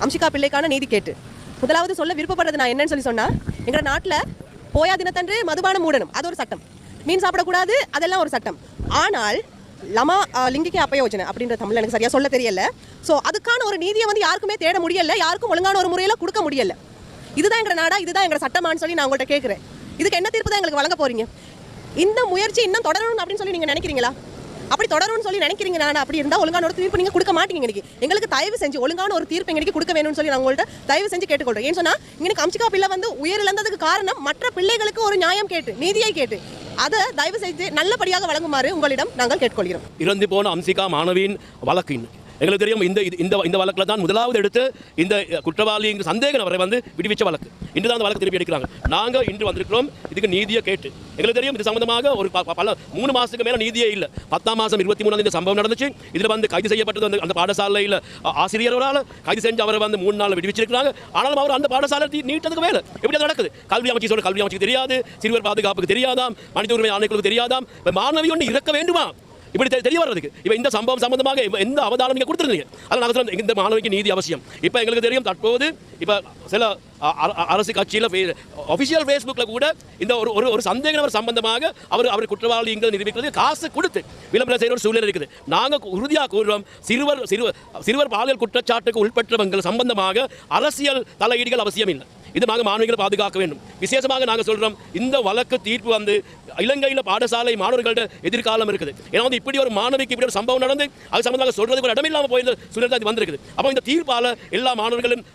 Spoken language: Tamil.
அம்சிகா பிள்ளைக்கான நீதி கேட்டு முதலாவது சொல்ல விருப்பப்படுறது நான் என்னன்னு சொல்லி சொன்னா, எங்க நாட்டில் போயா தினத்தன்று மதுபானம் மூடணும், அது ஒரு சட்டம். மீன் சாப்பிடக்கூடாது, அதெல்லாம் ஒரு சட்டம். ஆனால் லமா லிங்கிக்கு அப்பயோஜனை அப்படின்ற தமிழ் எனக்கு சரியா சொல்ல தெரியல. ஸோ அதுக்கான ஒரு நீதியை வந்து யாருக்குமே தேட முடியல, யாருக்கும் ஒழுங்கான ஒரு முறையில் கொடுக்க முடியல. இதுதான் எங்க நாடா, இதுதான் எங்க சட்டமானு சொல்லி நான் உங்கள்கிட்ட கேட்குறேன். இதுக்கு என்ன தீர்ப்பு தான் எங்களுக்கு வழங்க போறீங்க? இந்த முயற்சி இன்னும் தொடரணும் அப்படின்னு சொல்லி நீங்க நினைக்கிறீங்களா? அப்படி தொடரும்னு சொல்லி நினைக்கிறீங்க. நான் அப்படி இருந்தால் ஒழுங்கான ஒரு தீர்ப்பு நீங்கள் கொடுக்க மாட்டீங்க. இன்னைக்கு எங்களுக்கு தயவு செஞ்சு ஒழுங்கான ஒரு தீர்ப்பு எங்களுக்கு கொடுக்க வேணும்னு சொல்லி நான் உங்கள்கிட்ட தயவு செஞ்சு கேட்டுக்கொள்றேன். ஏன்னு சொன்னால் இன்னைக்கு அம்சிகா பிள்ளை வந்து உயிரிழந்ததுக்கு காரணம் மற்ற பிள்ளைகளுக்கு ஒரு நியாயம் கேட்டு, நீதியை கேட்டு, அதை தயவு செஞ்சு நல்லபடியாக வழங்குமாறு உங்களிடம் நாங்கள் கேட்டுக்கொள்கிறோம். இறந்து போன அம்சிகா மாணவியின் வழக்கின் எங்களுக்கு தெரியும். இந்த வழக்கில் தான் முதலாவது எடுத்து இந்த குற்றவாளி சந்தேக நபரை வந்து விடுவிச்ச வழக்கு. இன்று தான் அந்த வழக்கு திருப்பி எடுக்கிறாங்க. நாங்கள் இன்று வந்திருக்கிறோம் இதுக்கு நீதியை கேட்டு. எங்களுக்கு தெரியும் இது சம்பந்தமாக ஒரு பல 3 மாதத்துக்கு மேலே நீதியே இல்லை. 10ஆம் மாதம் 23ஆம் இந்த சம்பவம் நடந்துச்சு. இதில் வந்து கைது செய்யப்பட்டது அந்த பாடசாலையில் ஆசிரியர்களால் கைது செஞ்சு அவரை வந்து 3 நாள் விடுவிச்சிருக்கிறாங்க. ஆனாலும் அவர் அந்த பாடசாலை நீட்டதுக்கு மேலே எப்படி அது நடக்குது? கல்வி அமைச்சுக்கு தெரியாது, சிறுவர் பாதுகாப்புக்கு தெரியாதாம், மனித உரிமை ஆணையங்களுக்கு தெரியாதாம். மாணவி ஒன்று இறக்க வேண்டுமா இப்படி தெரிய வர்றதுக்கு இப்போ இந்த சம்பவம் சம்பந்தமாக எந்த அவதானம் நீங்கள் கொடுத்துருந்தீங்க? அதை நாங்கள் சொல்ல இந்த மாணவிக்கு நீதி அவசியம். இப்போ எங்களுக்கு தெரியும் தற்போது இப்போ சில அரசு கட்சியில் ஒஃபிஷியல் ஃபேஸ்புக்கில் கூட இந்த ஒரு சந்தேக நபர் சம்பந்தமாக அவர் குற்றவாளி இங்கே நிரூபிக்கிறது காசு கொடுத்து விளம்பரம் செய்கிற ஒரு சூழ்நிலை இருக்குது. நாங்கள் உறுதியாக கூறுறோம், சிறுவர் பாலியல் குற்றச்சாட்டுக்கு உட்பட்டவங்கள் சம்பந்தமாக அரசியல் தலையீடுகள் அவசியம் இல்லை. இது நாங்கள் மாணவிகளை பாதுகாக்க வேண்டும். விசேஷமாக நாங்கள் சொல்கிறோம், இந்த வழக்கு தீர்ப்பு வந்து இலங்கையில் பாடசாலை மாணவர்களோட எதிர்காலம் இருக்குது. ஏன்னா வந்து இப்படி ஒரு மாணவிக்கு இப்படி ஒரு சம்பவம் நடந்து அது சம்பந்தமாக சொல்றதுக்கு ஒரு இடமில்லாமல் போயிருந்த சூழ்நிலை வந்திருக்குது. அப்போ இந்த தீர்ப்பால் எல்லா மாணவிகளும்